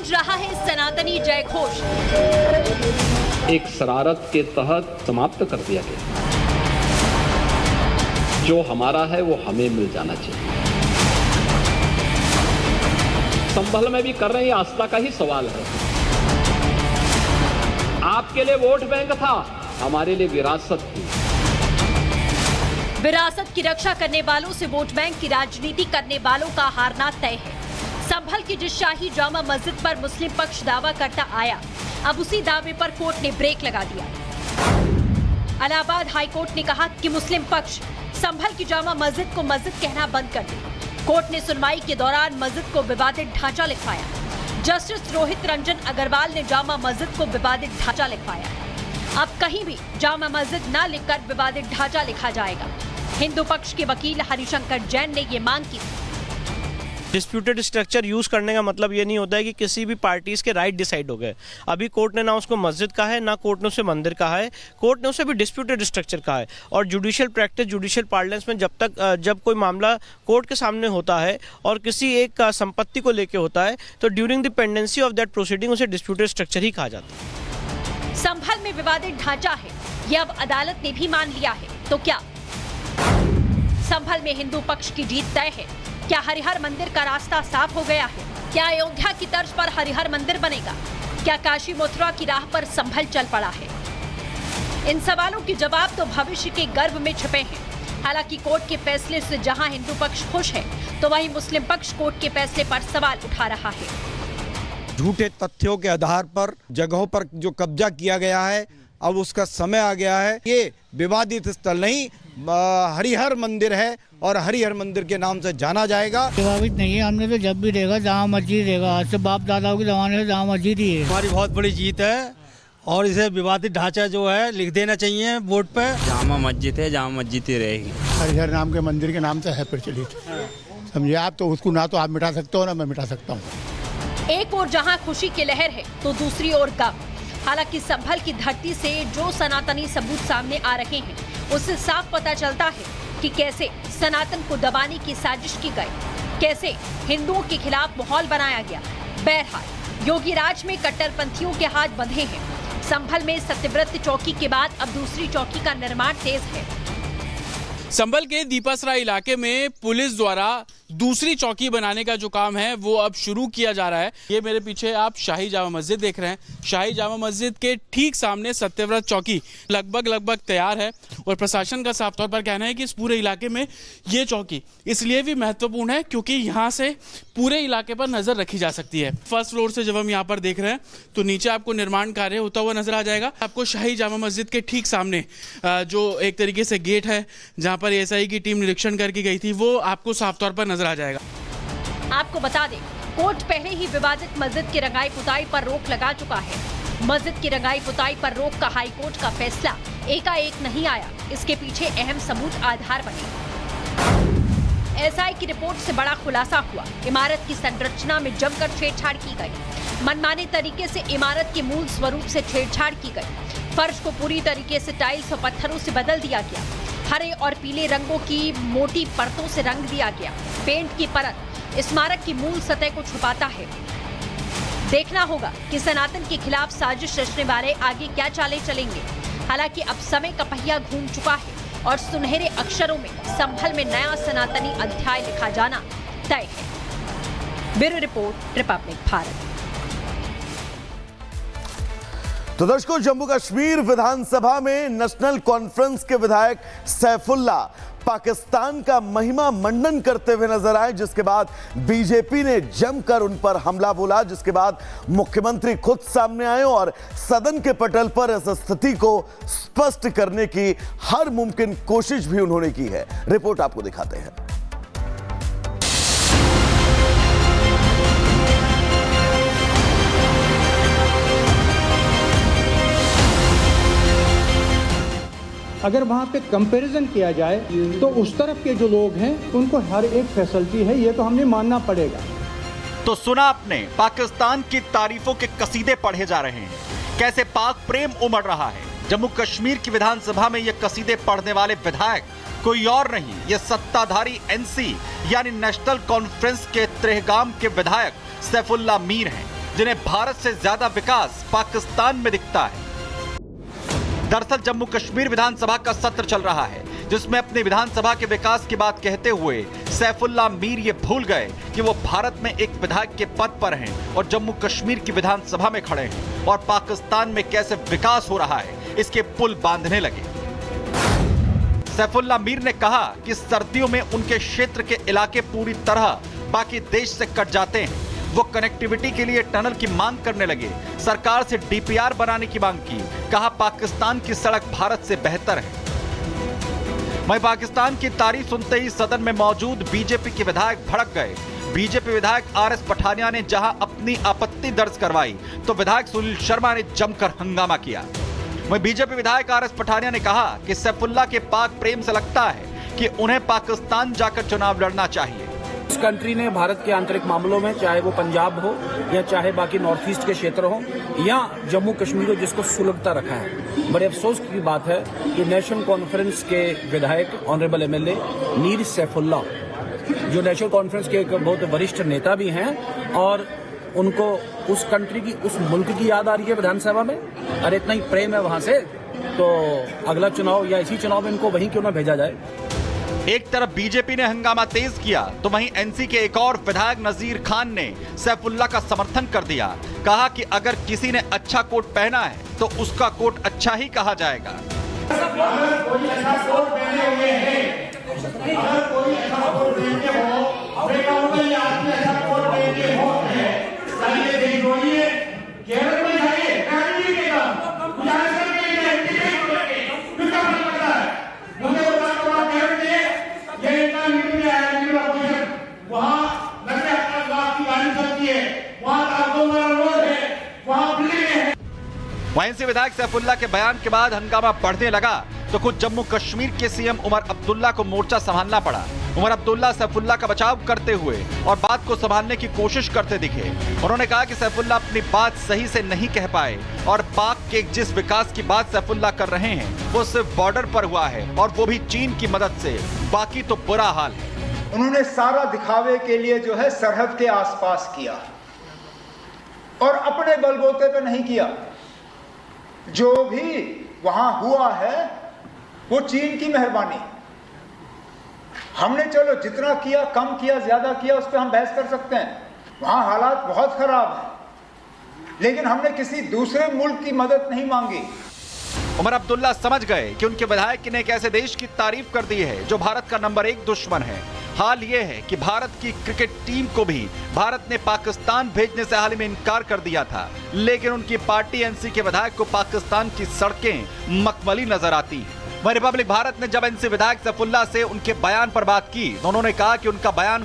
गूंज रहा है सनातनी जय घोष। एक शरारत के तहत समाप्त कर दिया गया। जो हमारा है वो हमें मिल जाना चाहिए। संभल में भी कर रहे हैं, आस्था का ही सवाल है। आपके लिए वोट बैंक था, हमारे लिए विरासत थी। विरासत की रक्षा करने वालों से वोट बैंक की राजनीति करने वालों का हारना तय है। संभल की जिस शाही जामा मस्जिद पर मुस्लिम पक्ष दावा करता आया, अब उसी दावे पर कोर्ट ने ब्रेक लगा दिया। इलाहाबाद हाई कोर्ट ने कहा कि मुस्लिम पक्ष संभल की जामा मस्जिद को मस्जिद कहना बंद कर दे। कोर्ट ने सुनवाई के दौरान मस्जिद को विवादित ढांचा लिखवाया। जस्टिस रोहित रंजन अग्रवाल ने जामा मस्जिद को विवादित ढांचा लिखवाया। अब कहीं भी जामा मस्जिद न लिखकर विवादित ढांचा लिखा जाएगा। हिंदू पक्ष के वकील हरिशंकर जैन ने ये मांग की। डिस्प्यूटेड स्ट्रक्चर यूज करने का मतलब ये नहीं होता है कि किसी भी पार्टीज के राइट डिसाइड हो गए। अभी कोर्ट ने ना उसको मस्जिद कहा है, ना कोर्ट ने उसे मंदिर कहा है, कोर्ट ने उसे भी डिस्प्यूटेड स्ट्रक्चर कहा है। और जुडिशियल प्रैक्टिस, जुडिशियल पार्लेंस में जब कोई मामला कोर्ट के सामने होता है और किसी एक संपत्ति को लेके होता है, तो during the pendency of that proceeding उसे डिस्प्यूटेड स्ट्रक्चर ही कहा जाता है। संभल में विवादित ढांचा है, ये अब अदालत ने भी मान लिया है। तो क्या संभल में हिंदू पक्ष की जीत तय है? क्या हरिहर मंदिर का रास्ता साफ हो गया है? क्या अयोध्या की तर्ज पर हरिहर मंदिर बनेगा? क्या काशी मथुरा की राह पर संभल चल पड़ा है? इन सवालों के जवाब तो भविष्य के गर्भ में छिपे हैं। हालांकि कोर्ट के फैसले से जहां हिंदू पक्ष खुश है, तो वहीं मुस्लिम पक्ष कोर्ट के फैसले पर सवाल उठा रहा है। झूठे तथ्यों के आधार पर जगहों पर जो कब्जा किया गया है, अब उसका समय आ गया है। ये विवादित स्थल नहीं, हरिहर मंदिर है और हरिहर मंदिर के नाम से जाना जाएगा। विवादित नहीं है, हमने तो जब भी रहेगा जहाँ मस्जिद रहेगा। आज से बाप दादाओं के जमाने से जहाँ मस्जिद ही है। हमारी बहुत बड़ी जीत है और इसे विवादित ढांचा जो है लिख देना चाहिए बोर्ड पे। जामा मस्जिद है, जामा मस्जिद ही रहेगी। हरिहर नाम के मंदिर के नाम से है प्रचलित, समझे आप। तो उसको ना तो आप मिटा सकते हो, ना मैं मिटा सकता हूँ। एक ओर जहां खुशी की लहर है, तो दूसरी ओर गम। हालांकि संभल की धरती से जो सनातनी सबूत सामने आ रहे हैं, उससे साफ पता चलता है कि कैसे सनातन को दबाने की साजिश की गई, कैसे हिंदुओं के खिलाफ माहौल बनाया गया। बहरहाल योगी राज में कट्टरपंथियों के हाथ बंधे हैं। संभल में सत्यव्रत चौकी के बाद अब दूसरी चौकी का निर्माण तेज है। संभल के दीपासरा इलाके में पुलिस द्वारा दूसरी चौकी बनाने का जो काम है वो अब शुरू किया जा रहा है। ये मेरे पीछे आप शाही जामा मस्जिद देख रहे हैं। शाही जामा मस्जिद के ठीक सामने सत्यव्रत चौकी लगभग तैयार है और प्रशासन का साफ तौर पर कहना है कि इस पूरे इलाके में ये चौकी इसलिए भी महत्वपूर्ण है क्योंकि यहाँ से पूरे इलाके पर नजर रखी जा सकती है। फर्स्ट फ्लोर से जब हम यहाँ पर देख रहे हैं तो नीचे आपको निर्माण कार्य होता हुआ नजर आ जाएगा। आपको शाही जामा मस्जिद के ठीक सामने जो एक तरीके से गेट है जहाँ पर एसआई की टीम निरीक्षण करके गई थी, वो आपको साफ तौर पर नजर आ जाएगा। आपको बता दें, कोर्ट पहले ही विवादित मस्जिद की रंगाई पुताई पर रोक लगा चुका है। मस्जिद की रंगाई पुताई पर रोक का हाई कोर्ट का फैसला एकाएक नहीं आया, इसके पीछे अहम सबूत आधार बने। एसआई की रिपोर्ट से बड़ा खुलासा हुआ। इमारत की संरचना में जमकर छेड़छाड़ की गई। मनमाने तरीके से इमारत के मूल स्वरूप से छेड़छाड़ की गई। फर्श को पूरी तरीके से टाइल्स और पत्थरों से बदल दिया गया। हरे और पीले रंगों की मोटी परतों से रंग दिया गया। पेंट की परत स्मारक की मूल सतह को छुपाता है। देखना होगा कि सनातन के खिलाफ साजिश रचने वाले आगे क्या चालें चलेंगे। हालांकि अब समय का पहिया घूम चुका है और सुनहरे अक्षरों में संभल में नया सनातनी अध्याय लिखा जाना तय है। Bureau report, Republic Bharat. तो दर्शकों, जम्मू कश्मीर विधानसभा में नेशनल कॉन्फ्रेंस के विधायक सैफुल्ला पाकिस्तान का महिमा मंडन करते हुए नजर आए, जिसके बाद बीजेपी ने जमकर उन पर हमला बोला, जिसके बाद मुख्यमंत्री खुद सामने आए और सदन के पटल पर इस स्थिति को स्पष्ट करने की हर मुमकिन कोशिश भी उन्होंने की है। रिपोर्ट आपको दिखाते हैं। अगर वहाँ पे कंपैरिजन किया जाए तो उस तरफ के जो लोग हैं उनको हर एक फैसिलिटी है, ये तो हमने मानना पड़ेगा। तो सुना आपने, पाकिस्तान की तारीफों के कसीदे पढ़े जा रहे हैं, कैसे पाक प्रेम उमड़ रहा है। जम्मू कश्मीर की विधानसभा में ये कसीदे पढ़ने वाले विधायक कोई और नहीं, ये सत्ताधारी एनसी यानी नेशनल कॉन्फ्रेंस के त्रेहगाम के विधायक सैफुल्ला मीर हैं। जिन्हें भारत से ज्यादा विकास पाकिस्तान में दिखता है। दरअसल जम्मू कश्मीर विधानसभा का सत्र चल रहा है, जिसमें अपनी विधानसभा के विकास की बात कहते हुए सैफुल्लाह मीर ये भूल गए कि वो भारत में एक विधायक के पद पर हैं और जम्मू कश्मीर की विधानसभा में खड़े हैं और पाकिस्तान में कैसे विकास हो रहा है इसके पुल बांधने लगे। सैफुल्लाह मीर ने कहा कि सर्दियों में उनके क्षेत्र के इलाके पूरी तरह बाकी देश से कट जाते हैं। वो कनेक्टिविटी के लिए टनल की मांग करने लगे, सरकार से डीपीआर बनाने की मांग की, कहा पाकिस्तान की सड़क भारत से बेहतर है। वहीं पाकिस्तान की तारीफ सुनते ही सदन में मौजूद बीजेपी के विधायक भड़क गए। बीजेपी विधायक आरएस पठानिया ने जहां अपनी आपत्ति दर्ज करवाई तो विधायक सुनील शर्मा ने जमकर हंगामा किया। वहीं बीजेपी विधायक आरएस पठानिया ने कहा कि सैफुल्लाह के पाक प्रेम से लगता है कि उन्हें पाकिस्तान जाकर चुनाव लड़ना चाहिए। इस कंट्री ने भारत के आंतरिक मामलों में, चाहे वो पंजाब हो या चाहे बाकी नॉर्थ ईस्ट के क्षेत्र हो या जम्मू कश्मीर हो, जिसको सुलगता रखा है। बड़े अफसोस की बात है कि नेशनल कॉन्फ्रेंस के विधायक ऑनरेबल एमएलए मीर सैफुल्लाह, जो नेशनल कॉन्फ्रेंस के एक बहुत वरिष्ठ नेता भी हैं, और उनको उस कंट्री की, उस मुल्क की याद आ रही है विधानसभा में। अरे इतना ही प्रेम है वहां से, तो अगला चुनाव या इसी चुनाव में इनको वहीं क्यों ना भेजा जाए। एक तरफ बीजेपी ने हंगामा तेज किया तो वहीं एनसी के एक और विधायक नजीर खान ने सैफुल्लाह का समर्थन कर दिया। कहा कि अगर किसी ने अच्छा कोट पहना है तो उसका कोट अच्छा ही कहा जाएगा। वहीं से विधायक सैफुल्लाह के बयान के बाद हंगामा बढ़ने लगा तो खुद जम्मू कश्मीर के सीएम उमर अब्दुल्ला को मोर्चा संभालना पड़ा। उमर अब्दुल्ला सैफुल्लाह का बचाव करते हुए और बात को संभालने की कोशिश करते दिखे। उन्होंने कहा कि सैफुल्लाह अपनी बात सही से नहीं कह पाए और पाक के जिस विकास की बात सैफुल्लाह कर रहे हैं वो सिर्फ बॉर्डर पर हुआ है और वो भी चीन की मदद से, बाकी तो बुरा हाल है। उन्होंने सारा दिखावे के लिए जो है सरहद के आसपास किया और अपने बलबूते पे नहीं किया। जो भी वहां हुआ है वो चीन की मेहरबानी। हमने चलो जितना किया, कम किया, ज्यादा किया, उस पर हम बहस कर सकते हैं। वहां हालात बहुत खराब हैं, लेकिन हमने किसी दूसरे मुल्क की मदद नहीं मांगी। उमर अब्दुल्ला समझ गए कि उनके विधायक ने एक ऐसे देश की तारीफ कर दी है जो भारत का नंबर 1 दुश्मन है। हाल ये है कि भारत की क्रिकेट टीम को भी भारत ने पाकिस्तान भेजने से हाल ही में इनकार कर दिया था, लेकिन उनकी पार्टी एनसी के विधायक को पाकिस्तान की सड़कें मखमली नजर आती हैं। वहीं रिपब्लिक भारत ने जब एनसी विधायक सैफुल्लाह से उनके बयान पर बात की तो उन्होंने कहा कि उनका बयान